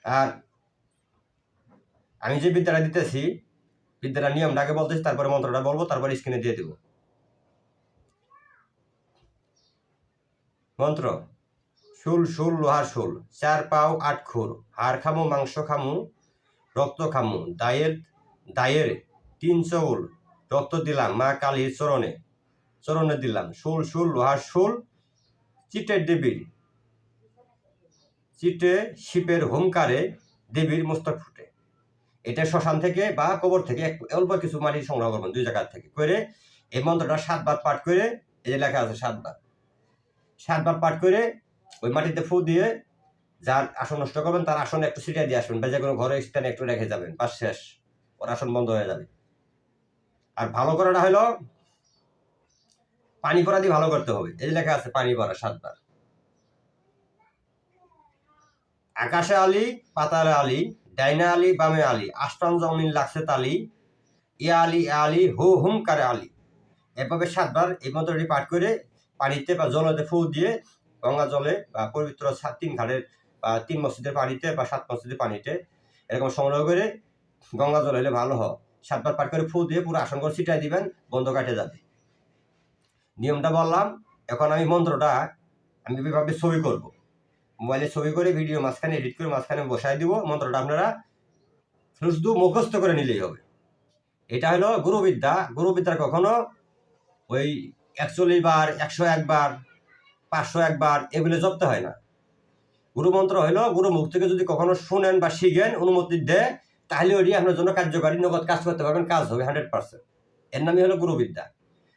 আর আমি যে বিদ্যাটা দিতেছি, বিদ্যাটা নিয়মটাকে বলতেছি, তারপরে মন্ত্রটা বলবো, তারপরে স্ক্রিনে দিয়ে দেব মন্ত্র। শুল শুল লোহার শুল, 4 পাও 8 খুর, হাড় খামু মাংস খামু রক্ত খামু, দায়ের দায়ের 3 চৌল, রক্ত দিলাম মা কালীর চরণে, চরণে দিলাম। শুল শুল লোহার শুল, চিটের দেবীর চিটে শিপের হুঙ্কারে দেবীর মস্তক ফুটে। এটা শ্মশান থেকে বা কবর থেকে অল্প কিছু মাটি সংগ্রহ করবেন 2 জায়গা থেকে করে। এই মন্ত্রটা 7 বার পাঠ করে, এই যে লেখা আছে 7 বার, 7 বার পাঠ করে ওই মাটিতে ফু দিয়ে যার আসন নষ্ট করবেন তার আসনে একটু ছিটিয়ে দিয়ে আসবেন, বা যে কোনো ঘরে স্থানে একটু রেখে যাবেন, বাস শেষ, ওর আসন বন্ধ হয়ে যাবে। আর ভালো করাটা হলো পানি পড়া দিয়ে ভালো করতে হবে। এই যে লেখা আছে পানি পড়া 7 বার। আকাশে আলি পাতালে আলি, ডাইনা আলি বামে আলি, আষ্টান জমিন লাগছে তালি, ইয়া আলি হু হুম কারে আলি। এভাবে 7 বার এই মন্ত্রটি পাঠ করে পানিতে বা জলেতে ফু দিয়ে, গঙ্গা জলে বা পবিত্র 3 ঘাটের বা 3 মসজিদের পানিতে বা 7 মসজিদের পানিতে এরকম সংগ্রহ করে, গঙ্গা জল হলে ভালো হয়, 7 বার পাঠ করে ফু দিয়ে পুরো আসন করে ছিটাই দিবেন, বন্ধ কাটে যাবে। নিয়মটা বললাম। এখন আমি মন্ত্রটা আমি এভাবে ছবি করব, মোবাইলে ছবি করে ভিডিও মাঝখানে এডিট করে মাঝখানে বসাই দিব। মন্ত্রটা আপনারা শুধু মুখস্থ করে নিলেই হবে। এটা হলো গুরুবিদ্যা। গুরুবিদ্যার কখনো ওই 41 বার 101 বার 501 বার এগুলো জপতে হয় না। গুরুমন্ত্র হলো গুরু মুখ থেকে যদি কখনো শুনেন বা শিখেন, অনুমতি দেয়, তাহলে ওটি আপনার জন্য কার্যকারী, নগদ কাজ করতে পারবেন, কাজ হবে 100%। এর নামই হলো গুরুবিদ্যা।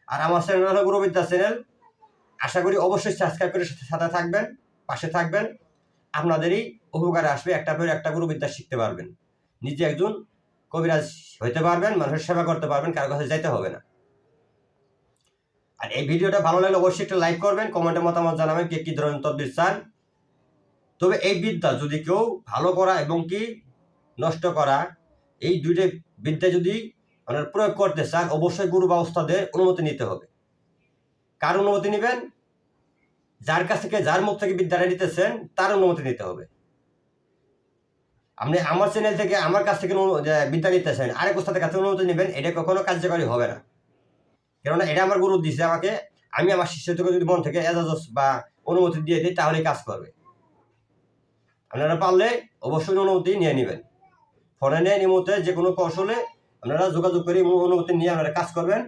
আর আমার চ্যানেল হলো গুরুবিদ্যা চ্যানেল। আশা করি অবশ্যই সাবস্ক্রাইব করে সাথে থাকবেন, পাশে থাকবেন। আপনাদেরই উপকারে আসবে, একটা পর একটা গুরুবিদ্যা শিখতে পারবেন, নিজে একজন কবিরাজ হইতে পারবেন, মানুষের সেবা করতে পারবেন, কারো কাছে যাইতে হবে না। আর এই ভিডিওটা ভালো লাগলে অবশ্যই একটা লাইক করবেন, কমেন্টে মতামত জানাবেন কে কি ধরনের তদবির চান। তবে এই বিদ্যা যদি কেউ ভালো করা এবং কি নষ্ট করা, এই দুইটা বিদ্যা যদি আপনার প্রয়োগ করতে চান, অবশ্যই গুরু বা ওস্তাদের অনুমতি নিতে হবে। কার অনুমতি নেবেন? যার কাছ থেকে, যার মুখ থেকে বিদ্যাটা নিতেছেন তার অনুমতি নিতে হবে। আপনি আমার চ্যানেল থেকে, আমার কাছ থেকে বিদ্যা নিতেছেন, আরেক ওস্তাদের কাছে অনুমতি নেবেন, এটা কখনো কার্যকরী হবে না। কেননা এটা আমার গুরু দিছে আমাকে, আমি আমার শিষ্য থেকে যদি মন থেকে এজাজত বা অনুমতি দিয়ে দিই তাহলেই কাজ করবে। আপনারা পারলে অবশ্যই অনুমতি নিয়ে নেবেন। ফোনে নিয়ে নিমতে যে কোনো কৌশলে আপনারা যোগাযোগ করে অনুমতি নিয়ে আপনারা কাজ করবেন।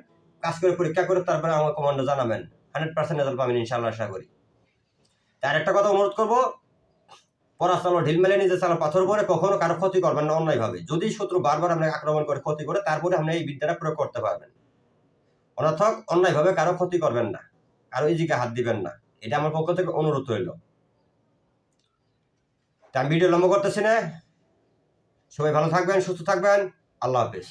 কাজ করে পরীক্ষা করে তারপরে আমার কমান্ডে জানাবেন, 100% রেজাল্ট পাবেন ইনশাআল্লাহ, আশা করি। তার একটা কথা অনুরোধ করবো, পড়া চালো ঢিল মেলে নিজে চালো পাথর পরে কখনো কারো ক্ষতি করবেন না অন্যায়ভাবে। যদি শত্রু বারবার আপনাকে আক্রমণ করে ক্ষতি করে, তারপরে আপনি এই বিদ্যাটা প্রয়োগ করতে পারবেন। অনর্থক অন্যায়ভাবে কারো ক্ষতি করবেন না, কারো ইজিকে হাত দিবেন না, এটা আমার পক্ষ থেকে অনুরোধ রইল। তা আমি ভিডিও লম্বা করতেছি না। সবাই ভালো থাকবেন, সুস্থ থাকবেন। আল্লাহ হাফেজ।